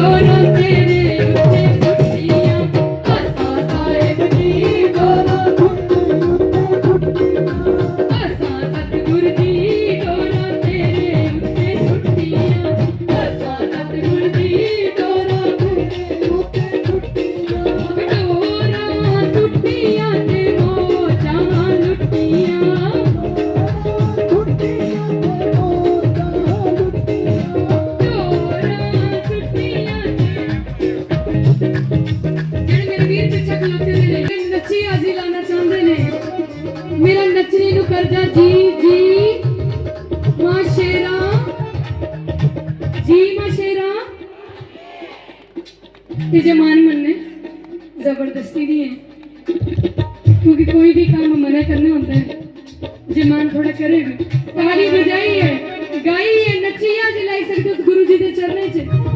डोरा तेरे उत्ते छुट्टियां आसा साहिब जी डोरा आसा सतगुर जी डोरा तेरे उत्ते छुट्टियां आसा सतगुर जी डोरा डोरा छुट्टियां ते मौजां लुट्टियां नच्ची आजी लाना चाहते ने मेरा नचने नू करदा जी जी मां शेरा जी मां शेरा ते जमान मन्ने जबरदस्ती नहीं है क्योंकि कोई भी काम मना करना होता है जमान थोड़ा करे भी ताली बजाई है गाई है नच्ची आजी लाई सकते उस गुरु जी दे चरणें च